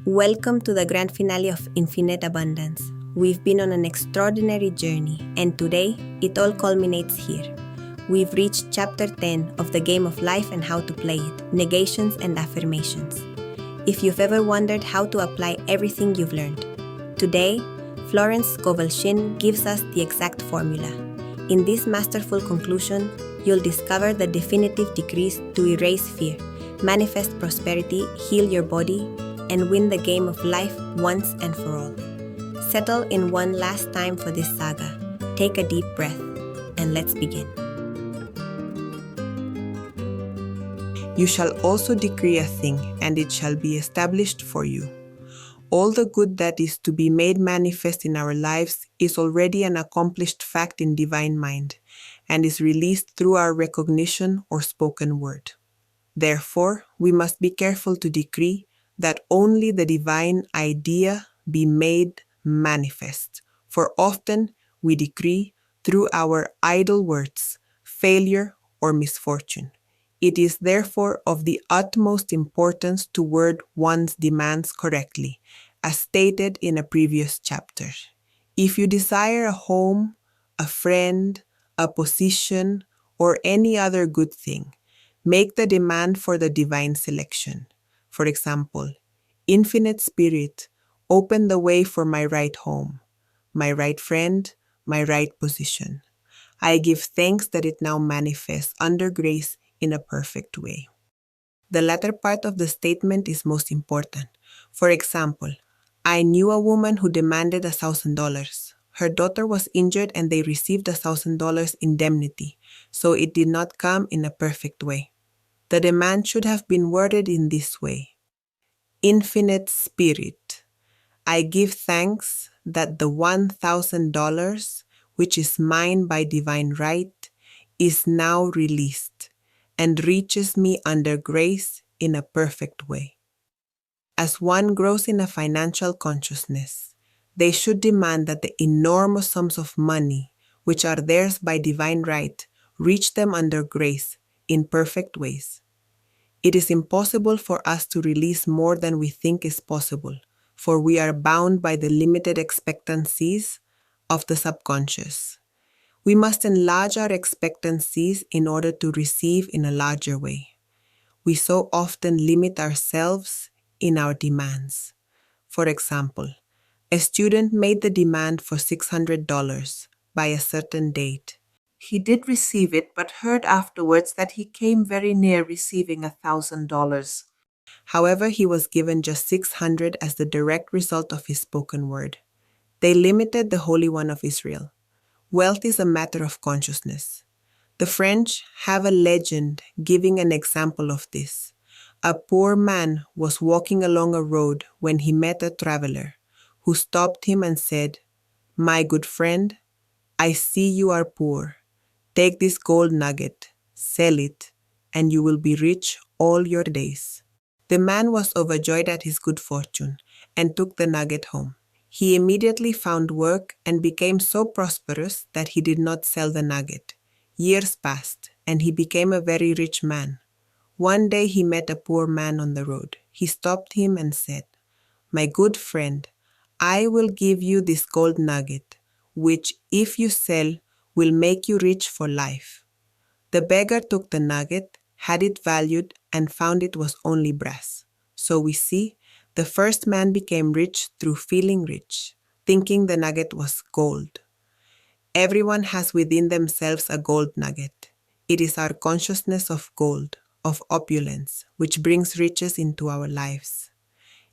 Welcome to the grand finale of Infinite Abundance. We've been on an extraordinary journey, and today it all culminates here. We've reached chapter 10 of the game of life and how to play it, Negations and Affirmations. If you've ever wondered how to apply everything you've learned, today, Florence Scovel Shinn gives us the exact formula. In this masterful conclusion, you'll discover the definitive decrees to erase fear, manifest prosperity, heal your body, and win the game of life once and for all. Settle in one last time for this saga. Take a deep breath, and let's begin. You shall also decree a thing, and it shall be established for you. All the good that is to be made manifest in our lives is already an accomplished fact in divine mind, and is released through our recognition or spoken word. Therefore, we must be careful to decree that only the divine idea be made manifest, for often we decree through our idle words, failure or misfortune. It is therefore of the utmost importance to word one's demands correctly, as stated in a previous chapter. If you desire a home, a friend, a position, or any other good thing, make the demand for the divine selection. For example, Infinite Spirit, open the way for my right home, my right friend, my right position. I give thanks that it now manifests under grace in a perfect way. The latter part of the statement is most important. For example, I knew a woman who demanded $1,000. Her daughter was injured and they received $1,000 indemnity, so it did not come in a perfect way. The demand should have been worded in this way. Infinite Spirit, I give thanks that the $1,000, which is mine by divine right, is now released and reaches me under grace in a perfect way. As one grows in a financial consciousness, they should demand that the enormous sums of money, which are theirs by divine right, reach them under grace in perfect ways. It is impossible for us to release more than we think is possible, for we are bound by the limited expectancies of the subconscious. We must enlarge our expectancies in order to receive in a larger way. We so often limit ourselves in our demands. For example, a student made the demand for $600 by a certain date. He did receive it, but heard afterwards that he came very near receiving $1,000. However, he was given just $600 as the direct result of his spoken word. They limited the Holy One of Israel. Wealth is a matter of consciousness. The French have a legend giving an example of this. A poor man was walking along a road when he met a traveler who stopped him and said, "My good friend, I see you are poor. Take this gold nugget, sell it, and you will be rich all your days." The man was overjoyed at his good fortune and took the nugget home. He immediately found work and became so prosperous that he did not sell the nugget. Years passed, and he became a very rich man. One day he met a poor man on the road. He stopped him and said, "My good friend, I will give you this gold nugget, which, if you sell, will make you rich for life." The beggar took the nugget, had it valued, and found it was only brass. So we see, the first man became rich through feeling rich, thinking the nugget was gold. Everyone has within themselves a gold nugget. It is our consciousness of gold, of opulence, which brings riches into our lives.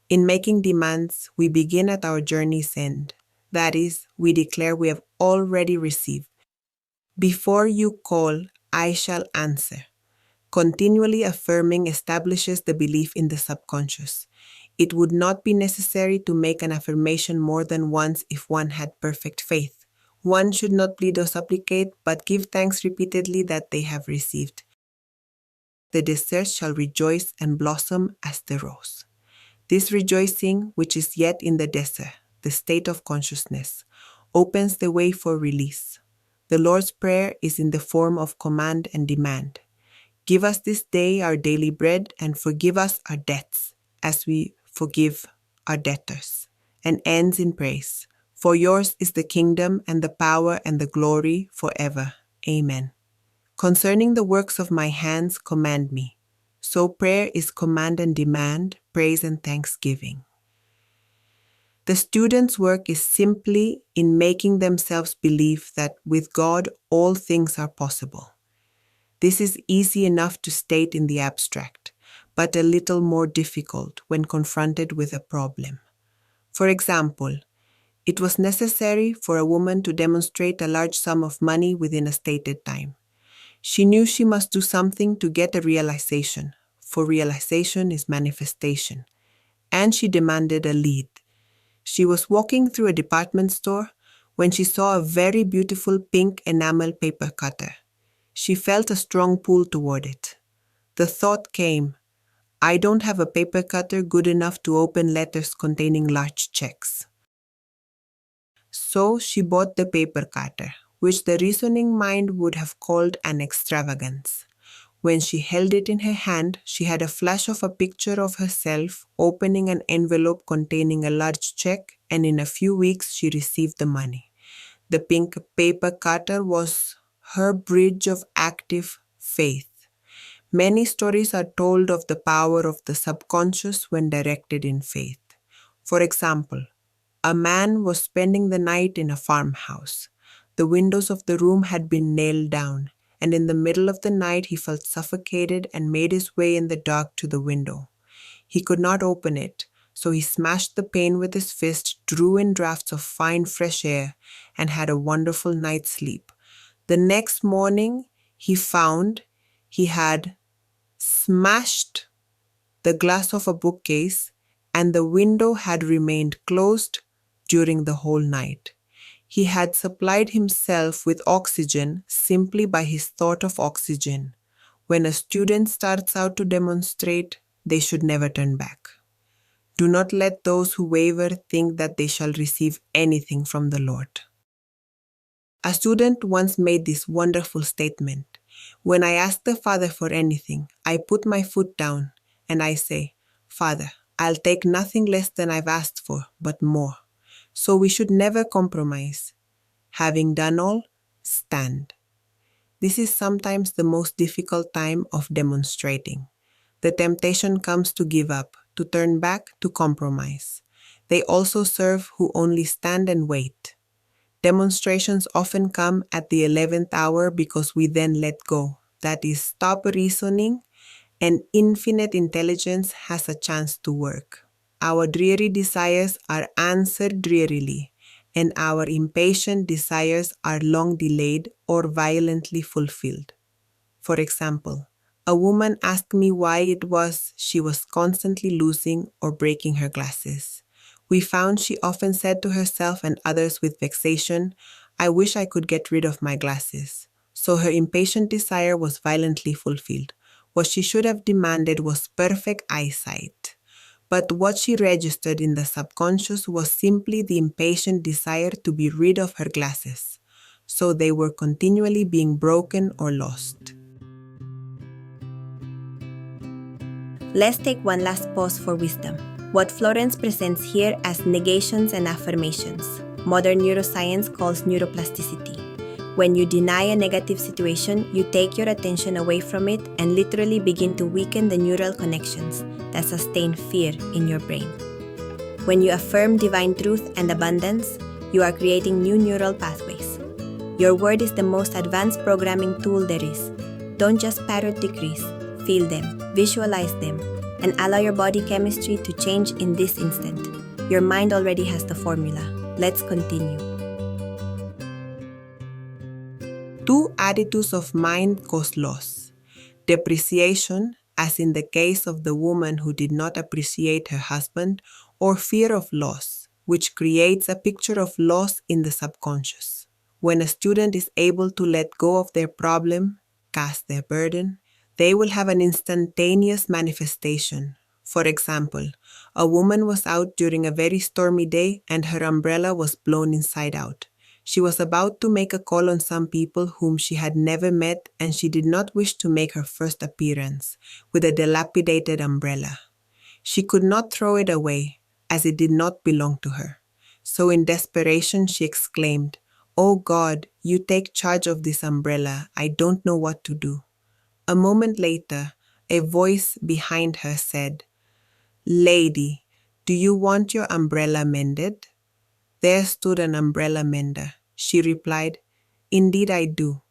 In making demands, we begin at our journey's end. That is, we declare we have already received. Before you call, I shall answer. Continually affirming establishes the belief in the subconscious. It would not be necessary to make an affirmation more than once if one had perfect faith. One should not plead or supplicate, but give thanks repeatedly that they have received. The desert shall rejoice and blossom as the rose. This rejoicing, which is yet in the desert, the state of consciousness, opens the way for release. The Lord's Prayer is in the form of command and demand. Give us this day our daily bread and forgive us our debts as we forgive are debtors, and ends in praise. For yours is the kingdom and the power and the glory forever. Amen. Concerning the works of my hands, command me. So prayer is command and demand, praise and thanksgiving. The student's work is simply in making themselves believe that with God all things are possible. This is easy enough to state in the abstract, but a little more difficult when confronted with a problem. For example, it was necessary for a woman to demonstrate a large sum of money within a stated time. She knew she must do something to get a realization, for realization is manifestation, and she demanded a lead. She was walking through a department store when she saw a very beautiful pink enamel paper cutter. She felt a strong pull toward it. The thought came, I don't have a paper cutter good enough to open letters containing large checks. So she bought the paper cutter, which the reasoning mind would have called an extravagance. When she held it in her hand, she had a flash of a picture of herself opening an envelope containing a large check, and in a few weeks she received the money. The pink paper cutter was her bridge of active faith. Many stories are told of the power of the subconscious when directed in faith. For example, a man was spending the night in a farmhouse. The windows of the room had been nailed down, and in the middle of the night he felt suffocated and made his way in the dark to the window. He could not open it, so he smashed the pane with his fist, drew in drafts of fine fresh air, and had a wonderful night's sleep. The next morning he found he had smashed the glass of a bookcase, and the window had remained closed during the whole night. He had supplied himself with oxygen simply by his thought of oxygen. When a student starts out to demonstrate, they should never turn back. Do not let those who waver think that they shall receive anything from the Lord. A student once made this wonderful statement. When I ask the Father for anything, I put my foot down and I say, Father, I'll take nothing less than I've asked for, but more. So we should never compromise. Having done all, stand. This is sometimes the most difficult time of demonstrating. The temptation comes to give up, to turn back, to compromise. They also serve who only stand and wait. Demonstrations often come at the 11th hour because we then let go. That is, stop reasoning, and infinite intelligence has a chance to work. Our dreary desires are answered drearily, and our impatient desires are long delayed or violently fulfilled. For example, a woman asked me why it was she was constantly losing or breaking her glasses. We found she often said to herself and others with vexation, I wish I could get rid of my glasses. So her impatient desire was violently fulfilled. What she should have demanded was perfect eyesight. But what she registered in the subconscious was simply the impatient desire to be rid of her glasses. So they were continually being broken or lost. Let's take one last pause for wisdom. What Florence presents here as negations and affirmations, modern neuroscience calls neuroplasticity. When you deny a negative situation, you take your attention away from it and literally begin to weaken the neural connections that sustain fear in your brain. When you affirm divine truth and abundance, you are creating new neural pathways. Your word is the most advanced programming tool there is. Don't just parrot decrees, feel them, visualize them, and allow your body chemistry to change in this instant. Your mind already has the formula. Let's continue. 2 attitudes of mind cause loss. Depreciation, as in the case of the woman who did not appreciate her husband, or fear of loss, which creates a picture of loss in the subconscious. When a student is able to let go of their problem, cast their burden, they will have an instantaneous manifestation. For example, a woman was out during a very stormy day and her umbrella was blown inside out. She was about to make a call on some people whom she had never met, and she did not wish to make her first appearance with a dilapidated umbrella. She could not throw it away, as it did not belong to her. So in desperation, she exclaimed, "Oh God, you take charge of this umbrella. I don't know what to do." A moment later, a voice behind her said, "Lady, do you want your umbrella mended?" There stood an umbrella mender. She replied, "Indeed I do."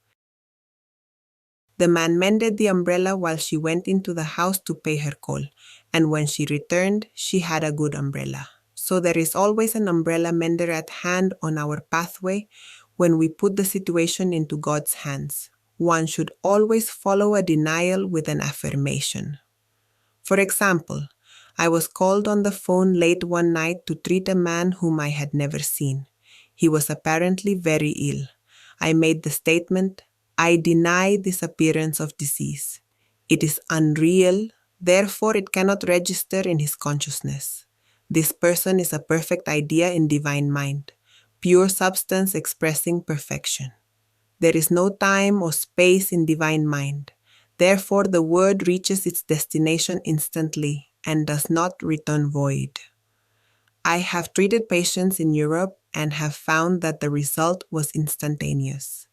The man mended the umbrella while she went into the house to pay her call, and when she returned, she had a good umbrella. So there is always an umbrella mender at hand on our pathway when we put the situation into God's hands. One should always follow a denial with an affirmation. For example, I was called on the phone late one night to treat a man whom I had never seen. He was apparently very ill. I made the statement, "I deny this appearance of disease. It is unreal, therefore it cannot register in his consciousness. This person is a perfect idea in divine mind, pure substance expressing perfection. There is no time or space in divine mind. Therefore, the word reaches its destination instantly and does not return void." I have treated patients in Europe and have found that the result was instantaneous.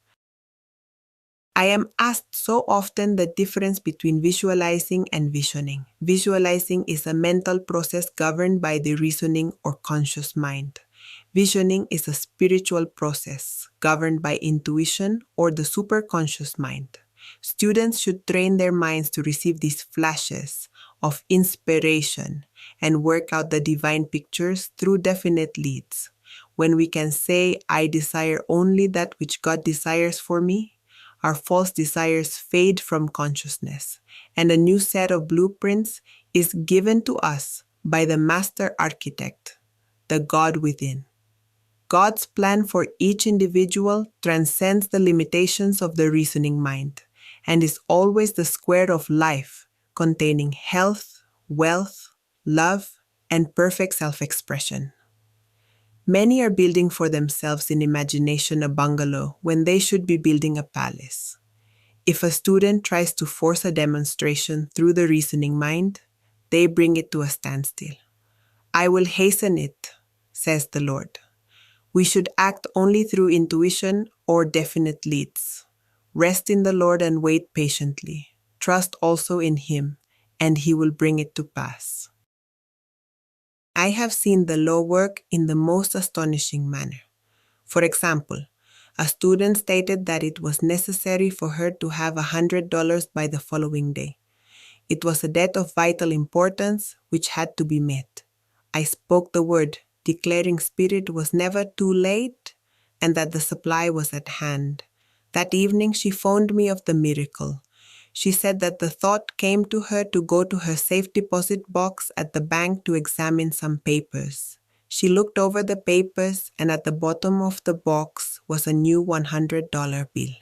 I am asked so often the difference between visualizing and visioning. Visualizing is a mental process governed by the reasoning or conscious mind. Visioning is a spiritual process governed by intuition or the superconscious mind. Students should train their minds to receive these flashes of inspiration and work out the divine pictures through definite leads. When we can say, "I desire only that which God desires for me," our false desires fade from consciousness, and a new set of blueprints is given to us by the master architect, the God within. God's plan for each individual transcends the limitations of the reasoning mind and is always the square of life, containing health, wealth, love, and perfect self-expression. Many are building for themselves in imagination a bungalow when they should be building a palace. If a student tries to force a demonstration through the reasoning mind, they bring it to a standstill. "I will hasten it," says the Lord. We should act only through intuition or definite leads. Rest in the Lord and wait patiently. Trust also in Him, and He will bring it to pass. I have seen the law work in the most astonishing manner. For example, a student stated that it was necessary for her to have $100 by the following day. It was a debt of vital importance which had to be met. I spoke the word, declaring Spirit was never too late and that the supply was at hand. That evening she phoned me of the miracle. She said that the thought came to her to go to her safe deposit box at the bank to examine some papers. She looked over the papers, and at the bottom of the box was a new $100 bill.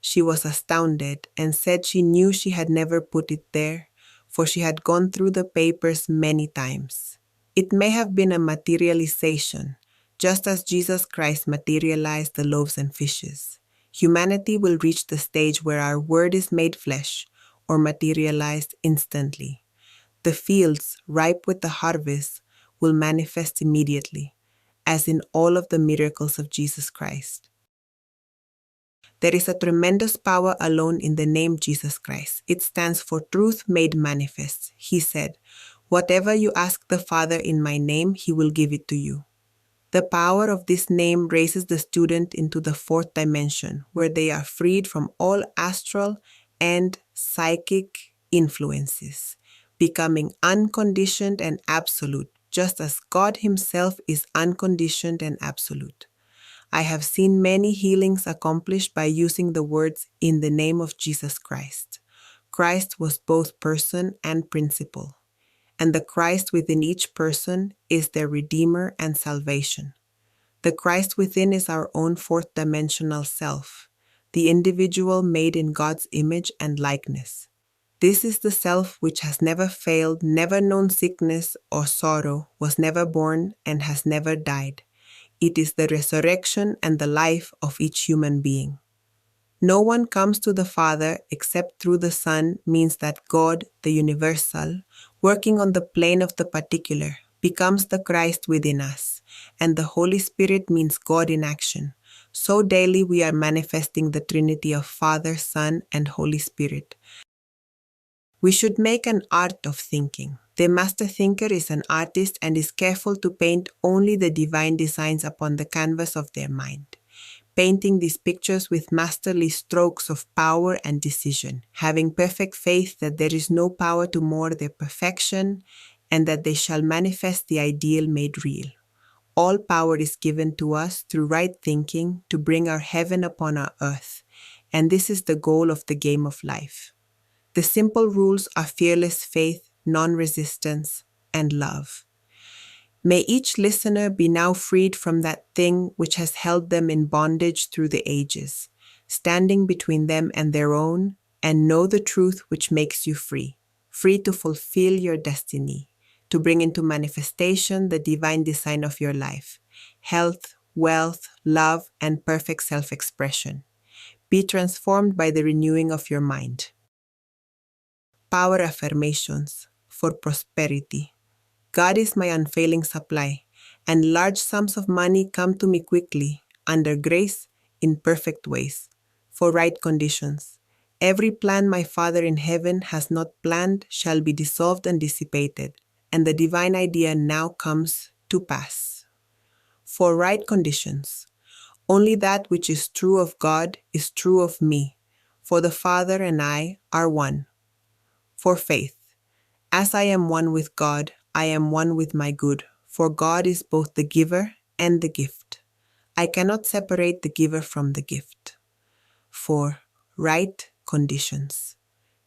She was astounded and said she knew she had never put it there, for she had gone through the papers many times. It may have been a materialization, just as Jesus Christ materialized the loaves and fishes. Humanity will reach the stage where our word is made flesh or materialized instantly. The fields, ripe with the harvest, will manifest immediately, as in all of the miracles of Jesus Christ. There is a tremendous power alone in the name Jesus Christ. It stands for truth made manifest. He said, "Whatever you ask the Father in my name, He will give it to you." The power of this name raises the student into the fourth dimension, where they are freed from all astral and psychic influences, becoming unconditioned and absolute, just as God Himself is unconditioned and absolute. I have seen many healings accomplished by using the words "in the name of Jesus Christ." Christ was both person and principle, and the Christ within each person is their Redeemer and salvation. The Christ within is our own fourth dimensional self, the individual made in God's image and likeness. This is the self which has never failed, never known sickness or sorrow, was never born, and has never died. It is the resurrection and the life of each human being. No one comes to the Father except through the Son means that God, the universal, working on the plane of the particular, becomes the Christ within us, and the Holy Spirit means God in action. So daily we are manifesting the Trinity of Father, Son, and Holy Spirit. We should make an art of thinking. The master thinker is an artist and is careful to paint only the divine designs upon the canvas of their mind, painting these pictures with masterly strokes of power and decision, having perfect faith that there is no power to mar their perfection and that they shall manifest the ideal made real. All power is given to us through right thinking to bring our heaven upon our earth, and this is the goal of the game of life. The simple rules are fearless faith, non-resistance, and love. May each listener be now freed from that thing which has held them in bondage through the ages, standing between them and their own, and know the truth which makes you free, free to fulfill your destiny, to bring into manifestation the divine design of your life, health, wealth, love, and perfect self-expression. Be transformed by the renewing of your mind. Power affirmations for prosperity. God is my unfailing supply, and large sums of money come to me quickly, under grace, in perfect ways, for right conditions. Every plan my Father in heaven has not planned shall be dissolved and dissipated, and the divine idea now comes to pass. For right conditions. Only that which is true of God is true of me, for the Father and I are one. For faith. As I am one with God, I am one with my good, for God is both the giver and the gift. I cannot separate the giver from the gift. For right conditions.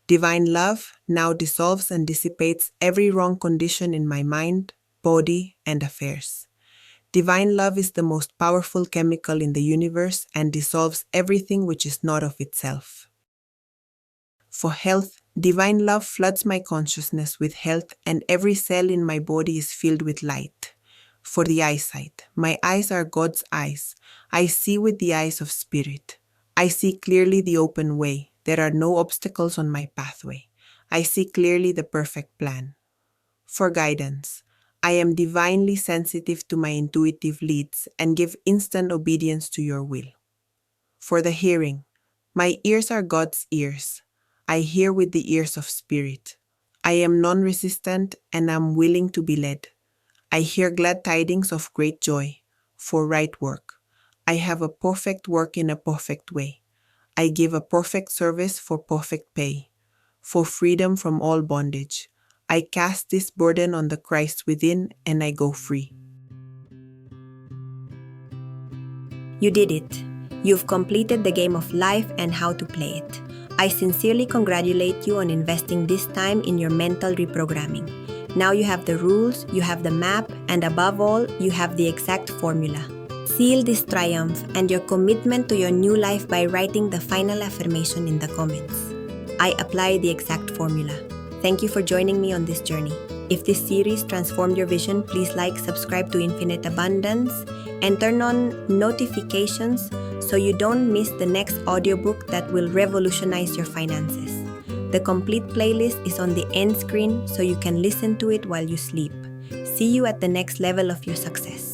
Divine love now dissolves and dissipates every wrong condition in my mind, body, and affairs. Divine love is the most powerful chemical in the universe and dissolves everything which is not of itself. For health, divine love floods my consciousness with health, and every cell in my body is filled with light. For the eyesight, my eyes are God's eyes. I see with the eyes of spirit. I see clearly the open way. There are no obstacles on my pathway. I see clearly the perfect plan. For guidance, I am divinely sensitive to my intuitive leads and give instant obedience to your will. For the hearing, my ears are God's ears. I hear with the ears of spirit. I am non-resistant and am willing to be led. I hear glad tidings of great joy, for right work. I have a perfect work in a perfect way. I give a perfect service for perfect pay, for freedom from all bondage. I cast this burden on the Christ within and I go free. You did it. You've completed the game of life and how to play it. I sincerely congratulate you on investing this time in your mental reprogramming. Now you have the rules, you have the map, and above all, you have the exact formula. Seal this triumph and your commitment to your new life by writing the final affirmation in the comments. I apply the exact formula. Thank you for joining me on this journey. If this series transformed your vision, please like, subscribe to Infinite Abundance, and turn on notifications so you don't miss the next audiobook that will revolutionize your finances. The complete playlist is on the end screen so you can listen to it while you sleep. See you at the next level of your success.